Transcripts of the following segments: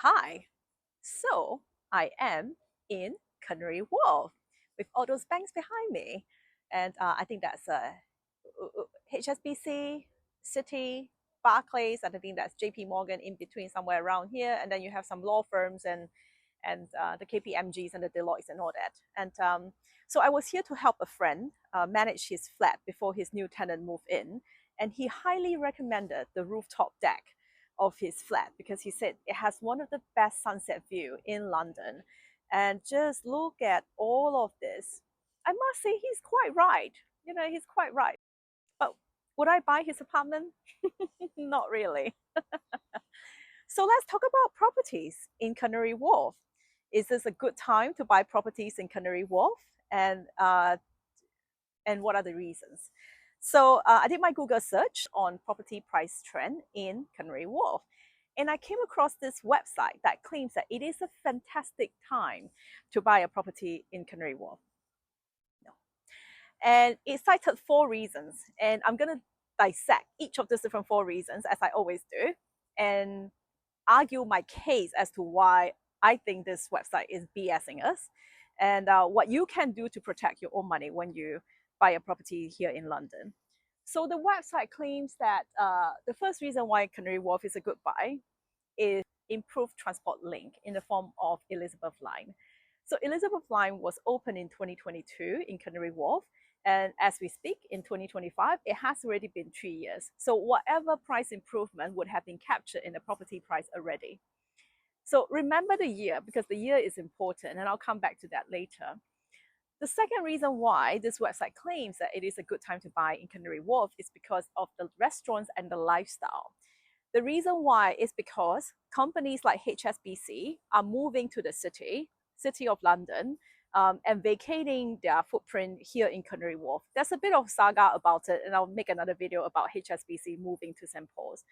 Hi, so I am in Canary Wharf with all those banks behind me. And I think that's HSBC, Citi, Barclays, and I think that's JP Morgan in between somewhere around here. And then you have some law firms and the KPMGs and the Deloittes and all that. And so I was here to help a friend manage his flat before his new tenant moved in. And he highly recommended the rooftop deck of his flat because he said it has one of the best sunset view in London. And just look at all of this. I must say he's quite right. He's quite right. But would I buy his apartment? Not really. So let's talk about properties in Canary Wharf. Is this a good time to buy properties in Canary Wharf? And what are the reasons? So I did my Google search on property price trend in Canary Wharf. And I came across this website that claims that it is a fantastic time to buy a property in Canary Wharf. No. And it cited 4 reasons. And I'm going to dissect each of those different 4 reasons, as I always do, and argue my case as to why I think this website is BSing us, and what you can do to protect your own money when you buy a property here in London. So the website claims that the first reason why Canary Wharf is a good buy is improved transport link in the form of Elizabeth Line. So Elizabeth Line was opened in 2022 in Canary Wharf, and as we speak, in 2025, it has already been 3 years. So whatever price improvement would have been captured in the property price already. So remember the year, because the year is important, and I'll come back to that later. The second reason why this website claims that it is a good time to buy in Canary Wharf is because of the restaurants and the lifestyle. The reason why is because companies like HSBC are moving to the City of London, and vacating their footprint here in Canary Wharf. There's a bit of saga about it, and I'll make another video about HSBC moving to St. Paul's.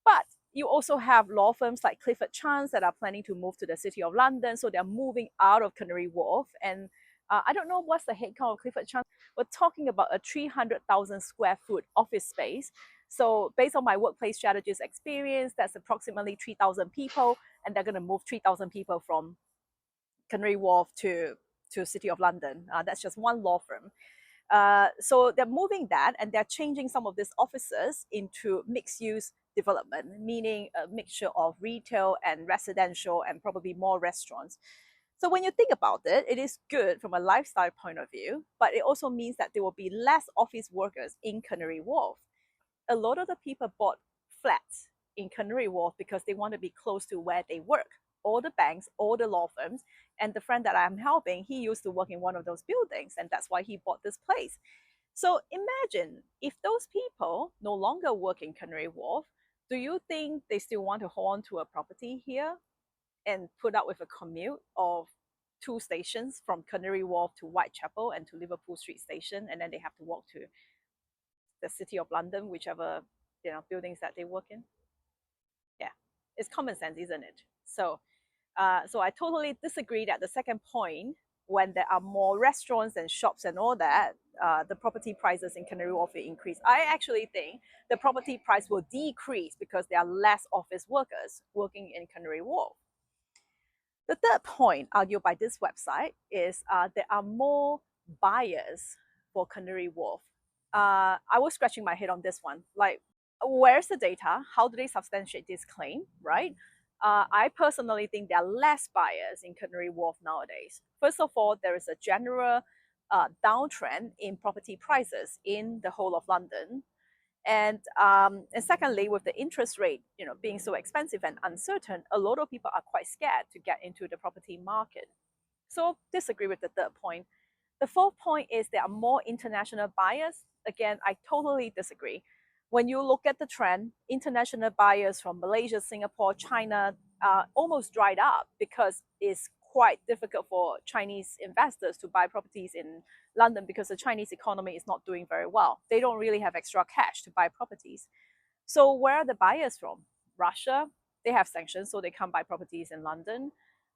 But you also have law firms like Clifford Chance that are planning to move to the City of London, so they're moving out of Canary Wharf. And I don't know what's the headcount of Clifford Chance. We're talking about a 300,000 square foot office space. So based on my workplace strategist experience, that's approximately 3,000 people, and they're going to move 3,000 people from Canary Wharf to City of London. That's just one law firm. So they're moving that, and they're changing some of these offices into mixed-use development, meaning a mixture of retail and residential and probably more restaurants. So when you think about it, it is good from a lifestyle point of view, but it also means that there will be less office workers in Canary Wharf. A lot of the people bought flats in Canary Wharf because they want to be close to where they work. All the banks, all the law firms, and the friend that I'm helping, he used to work in one of those buildings, and that's why he bought this place. So imagine if those people no longer work in Canary Wharf, do you think they still want to hold on to a property here and put up with a commute of 2 stations from Canary Wharf to Whitechapel and to Liverpool Street Station, and then they have to walk to the City of London, whichever buildings that they work in? Yeah, it's common sense, isn't it? So I totally disagree that the second point, when there are more restaurants and shops and all that, the property prices in Canary Wharf will increase. I actually think the property price will decrease because there are less office workers working in Canary Wharf. The third point argued by this website is there are more buyers for Canary Wharf. I was scratching my head on this one. Like, where's the data? How do they substantiate this claim, right? I personally think there are less buyers in Canary Wharf nowadays. First of all, there is a general downtrend in property prices in the whole of London. And secondly, with the interest rate being so expensive and uncertain, a lot of people are quite scared to get into the property market. So disagree with the third point. The fourth point is there are more international buyers. Again, I totally disagree. When you look at the trend, international buyers from Malaysia, Singapore, China almost dried up because it's quite difficult for Chinese investors to buy properties in London because the Chinese economy is not doing very well. They don't really have extra cash to buy properties. So where are the buyers from? Russia, they have sanctions, so they can't buy properties in London.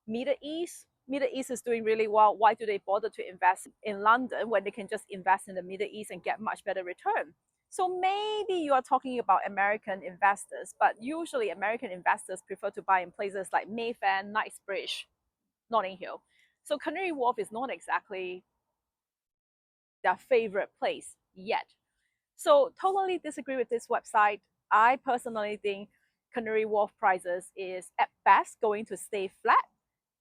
Middle East is doing really well. Why do they bother to invest in London when they can just invest in the Middle East and get much better return? So maybe you are talking about American investors, but usually American investors prefer to buy in places like Mayfair, Knightsbridge, Notting Hill. So Canary Wharf is not exactly their favorite place yet. So totally disagree with this website. I personally think Canary Wharf prices is at best going to stay flat.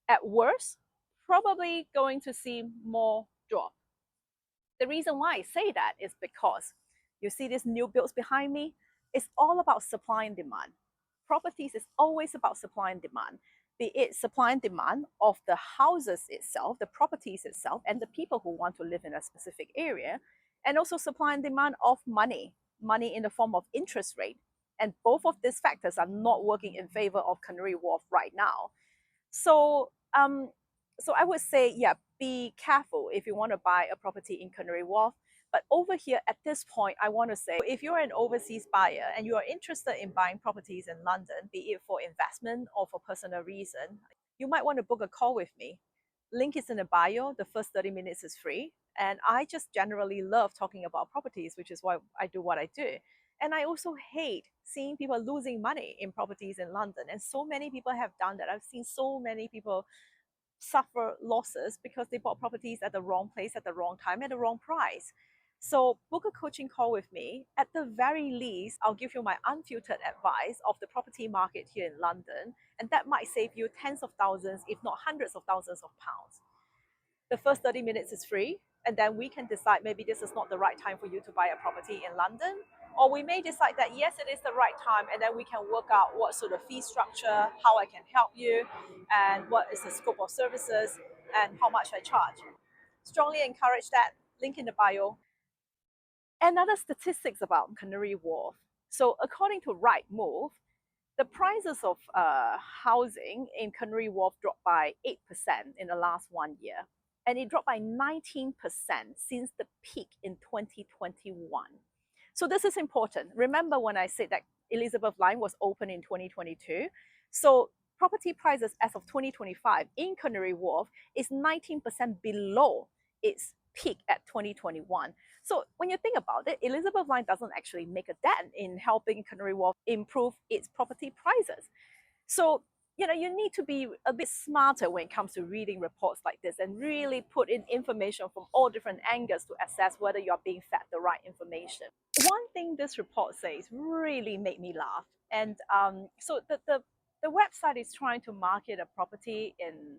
At worst, probably going to see more drop. The reason why I say that is because you see these new builds behind me? It's all about supply and demand. Properties is always about supply and demand, be it supply and demand of the houses itself, the properties itself, and the people who want to live in a specific area, and also supply and demand of money, money in the form of interest rate. And both of these factors are not working in favor of Canary Wharf right now. So, so I would say, yeah, be careful if you want to buy a property in Canary Wharf. But over here at this point, I want to say, if you're an overseas buyer and you are interested in buying properties in London, be it for investment or for personal reason, you might want to book a call with me. Link is in the bio. The first 30 minutes is free. And I just generally love talking about properties, which is why I do what I do. And I also hate seeing people losing money in properties in London. And so many people have done that. I've seen so many people suffer losses because they bought properties at the wrong place at the wrong time at the wrong price. So book a coaching call with me. At the very least, I'll give you my unfiltered advice of the property market here in London, and that might save you tens of thousands, if not hundreds of thousands of pounds. The first 30 minutes is free, and then we can decide maybe this is not the right time for you to buy a property in London, or we may decide that yes, it is the right time, and then we can work out what sort of fee structure, how I can help you, and what is the scope of services, and how much I charge. Strongly encourage that. Link in the bio. And other statistics about Canary Wharf. So according to Rightmove, the prices of housing in Canary Wharf dropped by 8% in the last 1 year, and it dropped by 19% since the peak in 2021. So this is important. Remember when I said that Elizabeth Line was open in 2022? So property prices as of 2025 in Canary Wharf is 19% below its peak at 2021. So when you think about it, Elizabeth Line doesn't actually make a dent in helping Canary Wharf improve its property prices. So, you need to be a bit smarter when it comes to reading reports like this and really put in information from all different angles to assess whether you're being fed the right information. One thing this report says really made me laugh. And so the website is trying to market a property in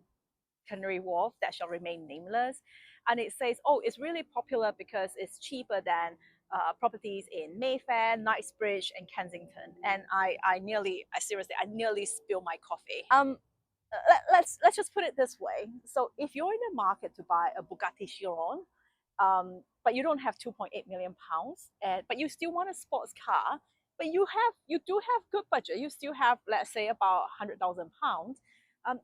Canary Wharf that shall remain nameless. And it says, oh, it's really popular because it's cheaper than properties in Mayfair, Knightsbridge, and Kensington. And I seriously, I nearly spilled my coffee. Let's just put it this way. So if you're in the market to buy a Bugatti Chiron, but you don't have 2.8 million pounds, but you still want a sports car, but you do have good budget. You still have, let's say, about 100,000 pounds.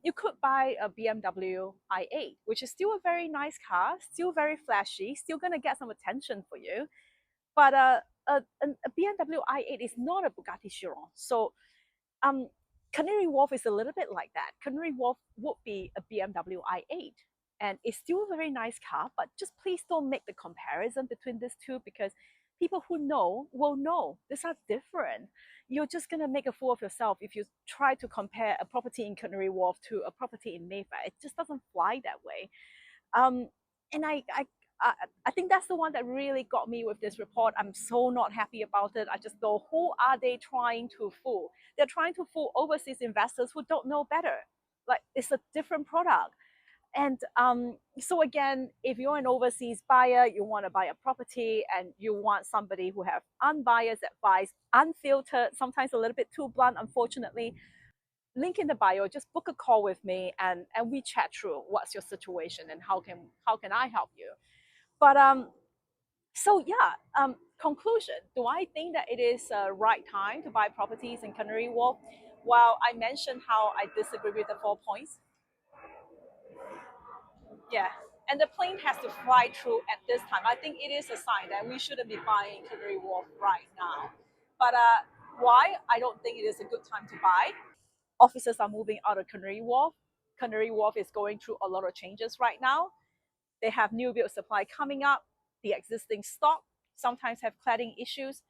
You could buy a BMW i8, which is still a very nice car, still very flashy, still gonna get some attention for you. But a BMW i8 is not a Bugatti Chiron. So Canary Wharf is a little bit like that. Canary Wharf would be a BMW i8, and it's still a very nice car, but just please don't make the comparison between these two, because people who know will know these are different. You're just gonna make a fool of yourself if you try to compare a property in Canary Wharf to a property in Mayfair. It just doesn't fly that way. And I think that's the one that really got me with this report. I'm so not happy about it. I just go, who are they trying to fool? They're trying to fool overseas investors who don't know better. Like, it's a different product. And so again, if you're an overseas buyer, you want to buy a property and you want somebody who have unbiased advice, unfiltered, sometimes a little bit too blunt, unfortunately, link in the bio, just book a call with me, and we chat through what's your situation and how can I help you. But so yeah, conclusion, do I think that it is a right time to buy properties in Canary Wharf? Well, I mentioned how I disagree with the 4 points. Yeah, and the plane has to fly through at this time. I think it is a sign that we shouldn't be buying Canary Wharf right now. But why? I don't think it is a good time to buy. Officers are moving out of Canary Wharf. Canary Wharf is going through a lot of changes right now. They have new build supply coming up, the existing stock sometimes have cladding issues.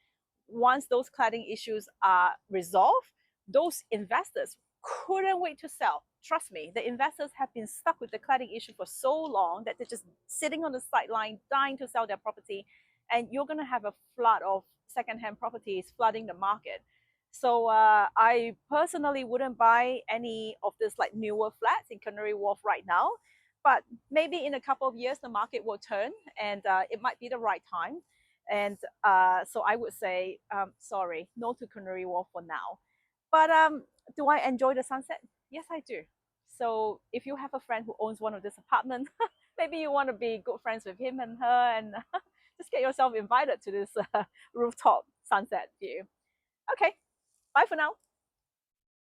Once those cladding issues are resolved, those investors couldn't wait to sell. Trust me, the investors have been stuck with the cladding issue for so long that they're just sitting on the sideline, dying to sell their property. And you're going to have a flood of secondhand properties flooding the market. So I personally wouldn't buy any of this like newer flats in Canary Wharf right now. But maybe in a couple of years, the market will turn and it might be the right time. And so I would say, sorry, no to Canary Wharf for now. But do I enjoy the sunset? Yes, I do. So if you have a friend who owns one of these apartments, maybe you want to be good friends with him and her and just get yourself invited to this rooftop sunset view. Okay, bye for now.